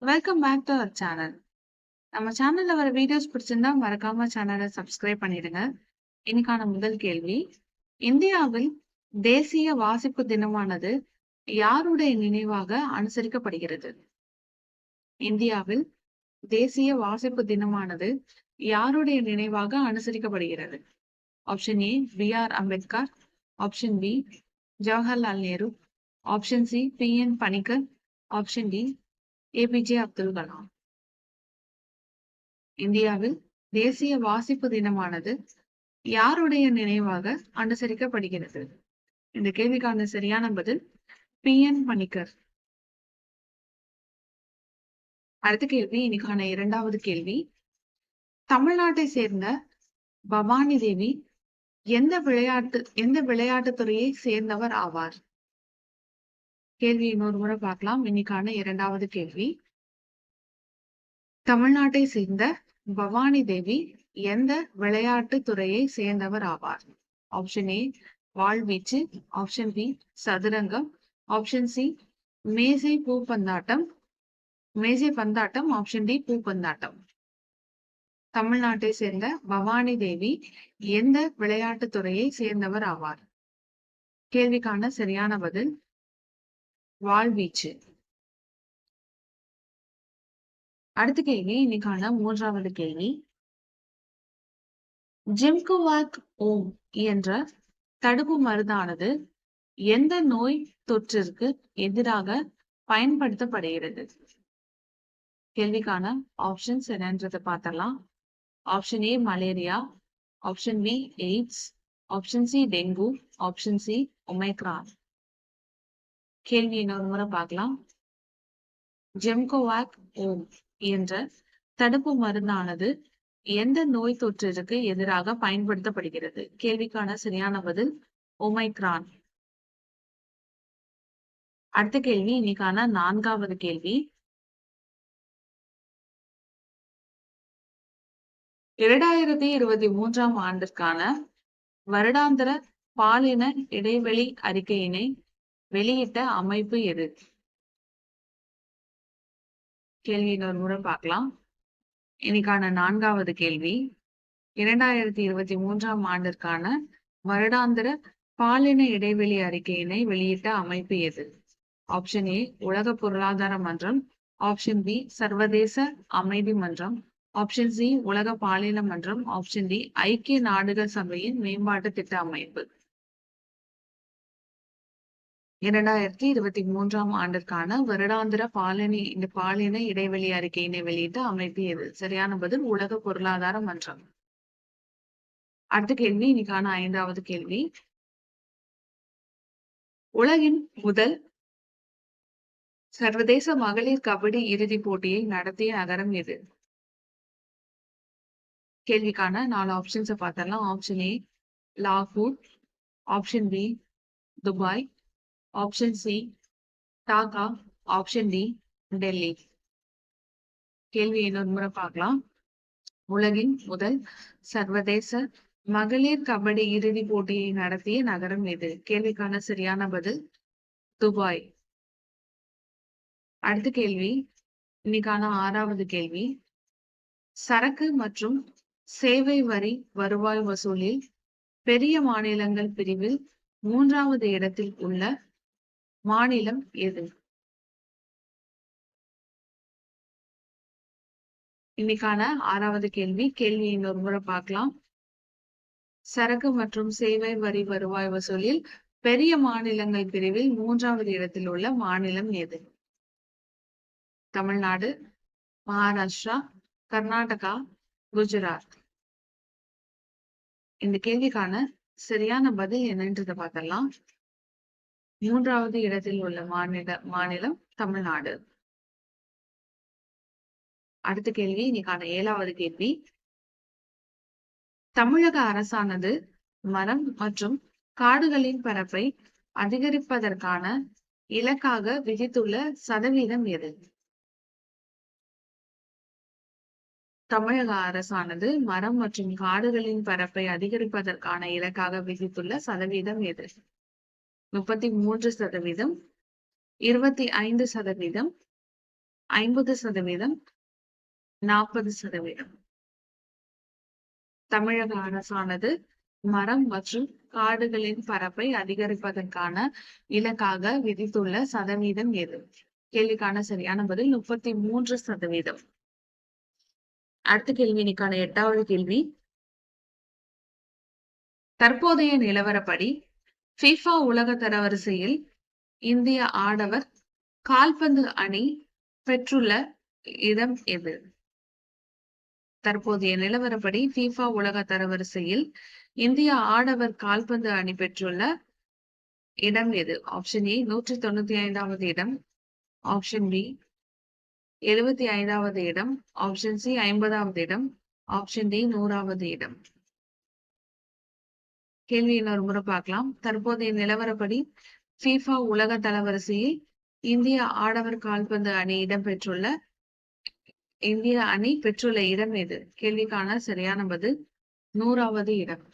Welcome back to our channel. நம்ம சேனல்ல வர வீடியோஸ் பிடிச்சிருந்தா மறக்காம சேனலை சப்ஸ்கிரைப் பண்ணிடுங்க. இன்னைக்கான முதல் கேள்வி, இந்தியாவில் தேசிய வாசிப்பு தினமானது யாருடைய நினைவாக அனுசரிக்கப்படுகிறது? இந்தியாவில் தேசிய வாசிப்பு தினமானது யாருடைய நினைவாக அனுசரிக்கப்படுகிறது? Option A B R. Ambedkar, option B Jawaharlal Nehru, option C P N. Panicker, option D APJ Abdul Kalam. இந்தியாவில் தேசிய வாசிப்பு தினமானது யாருடைய நினைவாக அனுசரிக்கப்படுகிறது? இந்த கேள்விக்கான சரியான பதில் பி.என். பணிக்கர். அடுத்த கேள்வி, இன்னைக்கான இரண்டாவது கேள்வி. தமிழ்நாட்டை சேர்ந்த பவானி தேவி எந்த விளையாட்டு துறையை சேர்ந்தவர் ஆவார்? கேள்வி இன்னொரு முறை பார்க்கலாம். இன்னைக்கான இரண்டாவது கேள்வி, தமிழ்நாட்டை சேர்ந்த பவானி தேவி எந்த விளையாட்டு துறையை சேர்ந்தவர் ஆவார்? ஆப்ஷன் ஏ வாழ்வீச்சு, ஆப்ஷன் பி சதுரங்கம், ஆப்ஷன் சி மேசை பந்தாட்டம், ஆப்ஷன் டி பூப்பந்தாட்டம். தமிழ்நாட்டை சேர்ந்த பவானி தேவி எந்த விளையாட்டு துறையை சேர்ந்தவர் ஆவார்? கேள்விக்கான சரியான பதில் வாழ்வீச்சு. அடுத்த கேள்வி, இன்னைக்கான மூன்றாவது கேள்வி. ஜிம்குவாக் ஓம் என்ற தடுப்பு மருந்தானது எந்த நோய் தொற்றிற்கு எதிராக பயன்படுத்தப்படுகிறது? கேள்விக்கான ஆப்ஷன்ஸ் என்னன்றதை பார்த்தலாம். Option A malaria, option B AIDS, option C dengue, option C Omicron. கேள்வி இன்னொரு முறை பார்க்கலாம். ஜெம்கோவாக் ஓம் என்ற தடுப்பு மருந்தானது எந்த நோய் தொற்றிற்கு எதிராக பயன்படுத்தப்படுகிறது? கேள்விக்கான சரியான பதில் ஒமைக்ரான். அடுத்த கேள்வி, இன்னைக்கான நான்காவது கேள்வி. 2023ஆம் ஆண்டிற்கான வருடாந்திர பாலின இடைவெளி அறிக்கையினை வெளியிட்ட அமைப்பு எது? கேள்வி இன்னொரு முறை பார்க்கலாம். இன்னைக்கான நான்காவது கேள்வி, 2023ஆம் ஆண்டிற்கான வருடாந்திர பாலின இடைவெளி அறிக்கையினை வெளியிட்ட அமைப்பு எது? ஆப்ஷன் ஏ உலக பொருளாதார மன்றம், ஆப்ஷன் பி சர்வதேச அமைதி மன்றம், ஆப்ஷன் சி உலக பாலின மன்றம், ஆப்ஷன் டி ஐக்கிய நாடுகள் சபையின் மேம்பாட்டு திட்ட அமைப்பு. 2023ஆம் ஆண்டிற்கான வருடாந்திர பாலின இடைவெளி அறிக்கையினை வெளியிட்ட அமைப்பு எது? சரியான பதில் உலக பொருளாதார மன்றம். அடுத்த கேள்வி, இன்னைக்கான ஐந்தாவது கேள்வி. உலகின் முதல் சர்வதேச மகளிர் கபடி இறுதிப் போட்டியை நடத்திய நகரம் எது? கேள்விக்கான 4 ஆப்ஷன்ஸை பார்த்தரலாம். ஆப்ஷன் ஏ லாகூர், option B Dubai, option C Dhaka, option D Delhi. கேள்வி இன்னொரு முறை பார்க்கலாம். உலகின் முதல் சர்வதேச மகளிர் கபடி இறுதிப் போட்டியை நடத்திய நகரம் எது? கேள்விக்கான சரியான பதில் துபாய். அடுத்த கேள்வி, இன்னைக்கான ஆறாவது கேள்வி. சரக்கு மற்றும் சேவை வரி வருவாய் வசூலில் பெரிய மாநிலங்கள் பிரிவில் 3வது இடத்தில் உள்ள மாநிலம் எது? இன்னைக்கான ஆறாவது கேள்வி. கேள்வி இன்னொரு முறை பார்க்கலாம். சரக்கு மற்றும் சேவை வரி வருவாய் வசூலில் பெரிய மாநிலங்கள் பிரிவில் 3வது இடத்தில் உள்ள மாநிலம் எது? தமிழ்நாடு, மகாராஷ்டிரா, கர்நாடகா, குஜராத். இந்த கேள்விக்கான சரியான பதில் என்னன்றதை பார்த்தலாம். 3வது இடத்தில் உள்ள மாநிலம் தமிழ்நாடு. அடுத்த கேள்வி, இன்னைக்கான 7வது கேள்வி. தமிழக அரசானது மரம் மற்றும் காடுகளின் பரப்பை அதிகரிப்பதற்கான இலக்காக விதித்துள்ள சதவீதம் எது? தமிழக அரசானது மரம் மற்றும் காடுகளின் பரப்பை அதிகரிப்பதற்கான இலக்காக விதித்துள்ள சதவீதம் எது? 33%, 25%, 50%, 40%. தமிழக அரசானது மரம் மற்றும் காடுகளின் பரப்பை அதிகரிப்பதற்கான இலக்காக விதித்துள்ள சதவீதம் எது? கேள்விக்கான சரியான பதில் 33%. அடுத்த கேள்வி, இன்னைக்கான 8வது கேள்வி. தற்போதைய நிலவரப்படி FIFA உலக தரவரிசையில் இந்திய ஆடவர் கால்பந்து அணி பெற்றுள்ள இடம் எது? தற்போதைய நிலவரப்படி FIFA உலக தரவரிசையில் இந்திய ஆடவர் கால்பந்து அணி பெற்றுள்ள இடம் எது? ஆப்ஷன் ஏ 195வது இடம், ஆப்ஷன் பி 75வது இடம், ஆப்ஷன் சி 50வது இடம், ஆப்ஷன் டி 100வது இடம். கேள்வி இன்னொரு முறை பார்க்கலாம். தற்போதைய நிலவரப்படி FIFA உலக தரவரிசையில் இந்திய ஆடவர் கால்பந்து அணி இந்திய அணி பெற்றுள்ள இடம் எது? கேள்விக்கான சரியான பதில் 100வது இடம்.